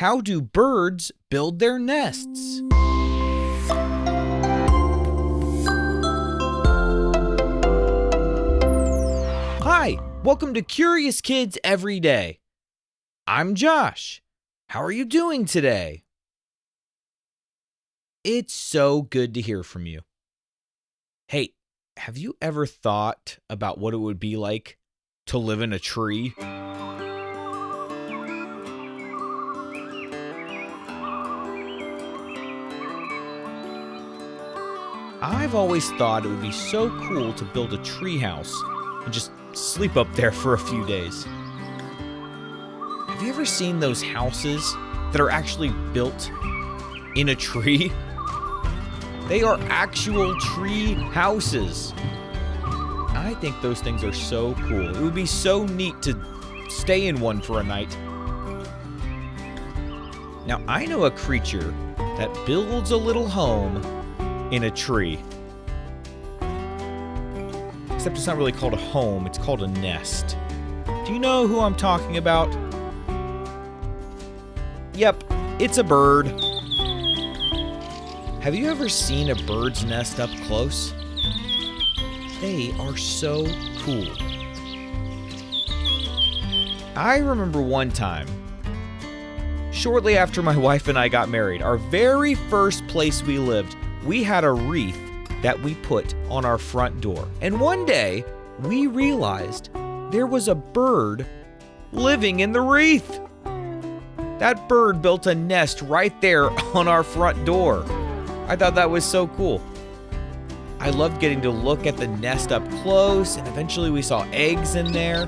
How do birds build their nests? Hi, welcome to Curious Kids Every Day. I'm Josh. How are you doing today? It's so good to hear from you. Hey, have you ever thought about what it would be like to live in a tree? I've always thought it would be so cool to build a tree house and just sleep up there for a few days. Have you ever seen those houses that are actually built in a tree? They are actual tree houses. I think those things are so cool. It would be so neat to stay in one for a night. Now, I know a creature that builds a little home in a tree. Except it's not really called a home, it's called a nest. Do you know who I'm talking about? Yep, it's a bird. Have you ever seen a bird's nest up close? They are so cool. I remember one time, shortly after my wife and I got married, our very first place we lived, we had a wreath that we put on our front door. And one day, we realized there was a bird living in the wreath. That bird built a nest right there on our front door. I thought that was so cool. I loved getting to look at the nest up close, and eventually we saw eggs in there.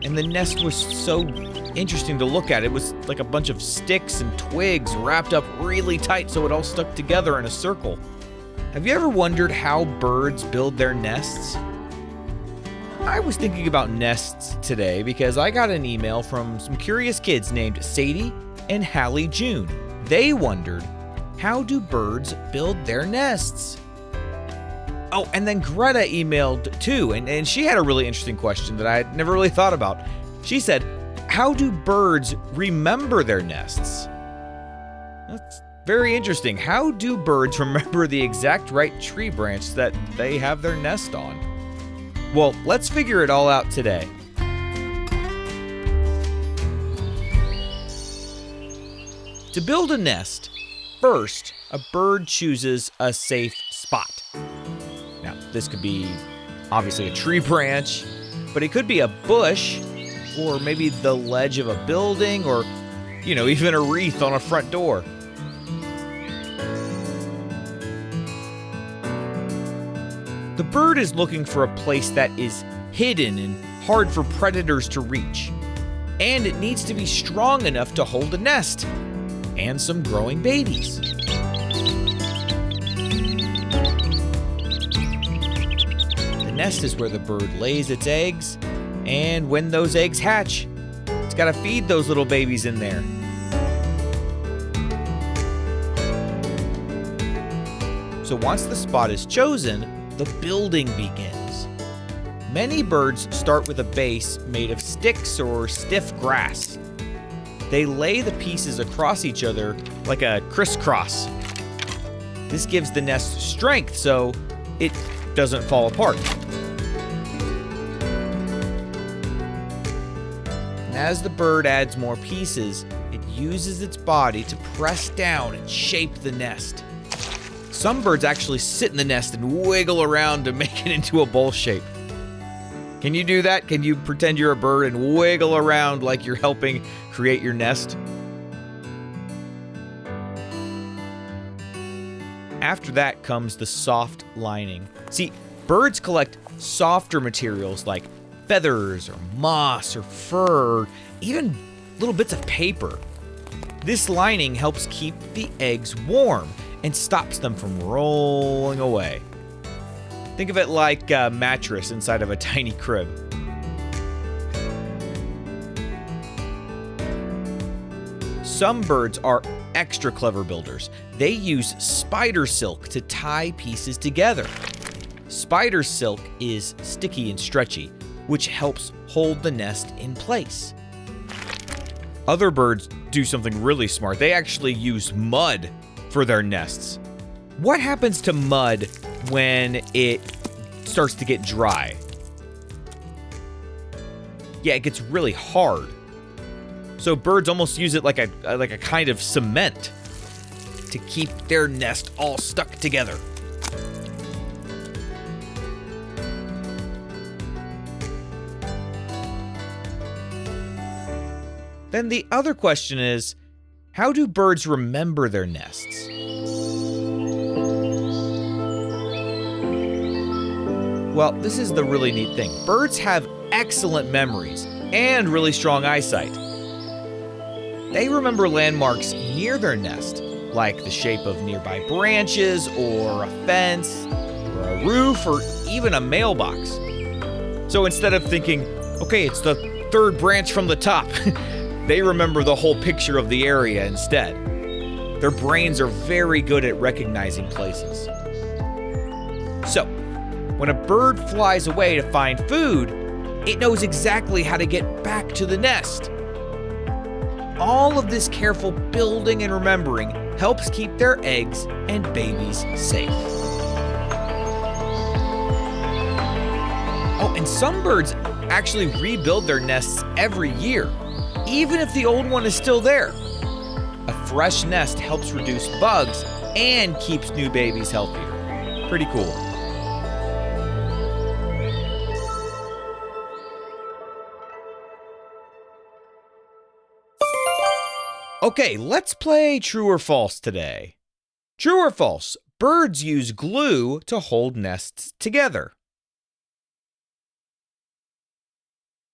And the nest was so interesting to look at. It was like a bunch of sticks and twigs wrapped up really tight so it all stuck together in a circle. Have you ever wondered how birds build their nests? I was thinking about nests today because I got an email from some curious kids named Sadie and Hallie June. They wondered, how do birds build their nests? Oh, and then Greta emailed too, and she had a really interesting question that I had never really thought about. She said, how do birds remember their nests? That's very interesting. How do birds remember the exact right tree branch that they have their nest on? Well, let's figure it all out today. To build a nest, first, a bird chooses a safe spot. Now, this could be obviously a tree branch, but it could be a bush, or maybe the ledge of a building, or, even a wreath on a front door. The bird is looking for a place that is hidden and hard for predators to reach. And it needs to be strong enough to hold a nest and some growing babies. The nest is where the bird lays its eggs, and when those eggs hatch, it's got to feed those little babies in there. So once the spot is chosen, the building begins. Many birds start with a base made of sticks or stiff grass. They lay the pieces across each other like a crisscross. This gives the nest strength so it doesn't fall apart. And as the bird adds more pieces, it uses its body to press down and shape the nest. Some birds actually sit in the nest and wiggle around to make it into a bowl shape. Can you do that? Can you pretend you're a bird and wiggle around like you're helping create your nest? After that comes the soft lining. See, birds collect softer materials like feathers or moss or fur, or even little bits of paper. This lining helps keep the eggs warm and stops them from rolling away. Think of it like a mattress inside of a tiny crib. Some birds are extra clever builders. They use spider silk to tie pieces together. Spider silk is sticky and stretchy, which helps hold the nest in place. Other birds do something really smart. They actually use mud for their nests. What happens to mud when it starts to get dry? Yeah, it gets really hard. So birds almost use it like a kind of cement to keep their nest all stuck together. Then the other question is, how do birds remember their nests? Well, this is the really neat thing. Birds have excellent memories and really strong eyesight. They remember landmarks near their nest, like the shape of nearby branches or a fence or a roof or even a mailbox. So instead of thinking, okay, it's the third branch from the top, they remember the whole picture of the area instead. Their brains are very good at recognizing places. So, when a bird flies away to find food, it knows exactly how to get back to the nest. All of this careful building and remembering helps keep their eggs and babies safe. Oh, and some birds actually rebuild their nests every year, even if the old one is still there. A fresh nest helps reduce bugs and keeps new babies healthier. Pretty cool. Okay, let's play true or false today. True or false, birds use glue to hold nests together.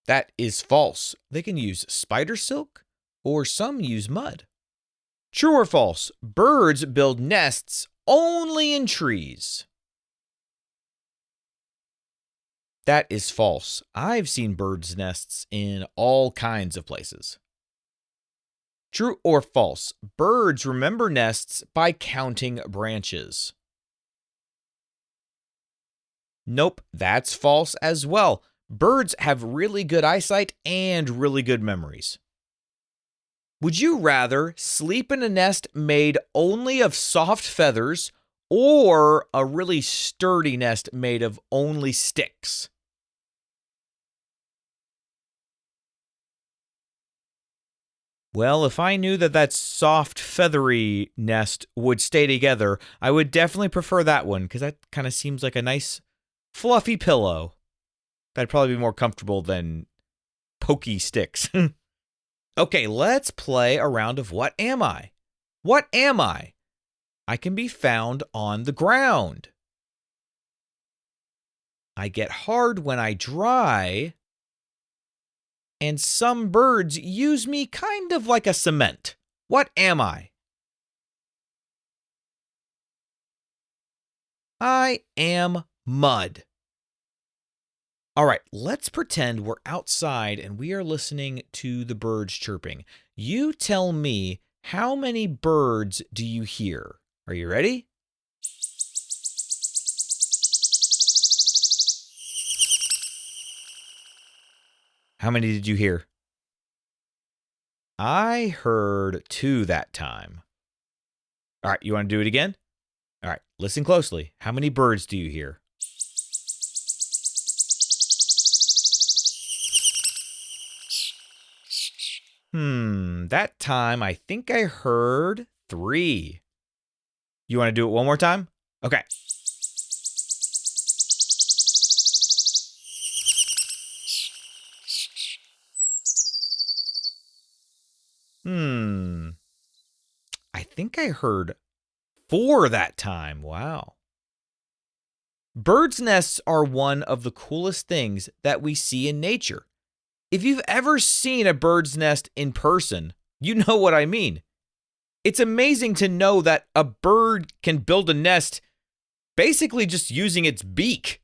That is false. They can use spider silk, or some use mud. True or false, birds build nests only in trees. That is false. I've seen birds' nests in all kinds of places. True or false, birds remember nests by counting branches. Nope, that's false as well. Birds have really good eyesight and really good memories. Would you rather sleep in a nest made only of soft feathers or a really sturdy nest made of only sticks? Well, if I knew that soft, feathery nest would stay together, I would definitely prefer that one, because that kind of seems like a nice, fluffy pillow. That'd probably be more comfortable than pokey sticks. Okay, let's play a round of What Am I? What am I? I can be found on the ground. I get hard when I dry. And some birds use me kind of like a cement. What am I? I am mud. All right, let's pretend we're outside and we are listening to the birds chirping. You tell me, how many birds do you hear? Are you ready? How many did you hear? I heard 2 that time. All right, you want to do it again? All right, listen closely. How many birds do you hear? That time I think I heard 3. You want to do it one more time? Okay. I think I heard 4 that time. Wow. Birds' nests are one of the coolest things that we see in nature. If you've ever seen a bird's nest in person, you know what I mean. It's amazing to know that a bird can build a nest basically just using its beak.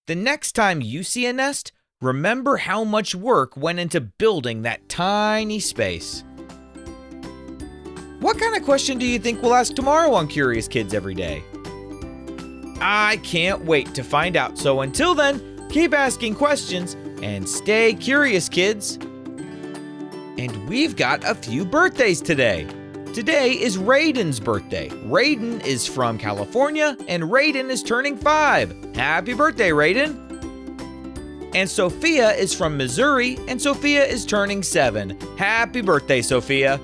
The next time you see a nest, remember how much work went into building that tiny space. What kind of question do you think we'll ask tomorrow on Curious Kids Every Day? I can't wait to find out. So until then, keep asking questions And stay curious, kids. And we've got a few birthdays today. Today is Raiden's birthday. Raiden is from California, and Raiden is turning 5. Happy birthday, Raiden. And Sophia is from Missouri, and Sophia is turning 7. Happy birthday, Sophia.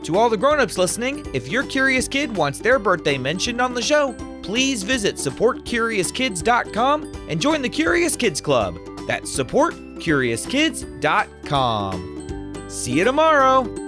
To all the grown-ups listening, if your curious kid wants their birthday mentioned on the show, please visit supportcuriouskids.com and join the Curious Kids Club. That's supportcuriouskids.com. See you tomorrow.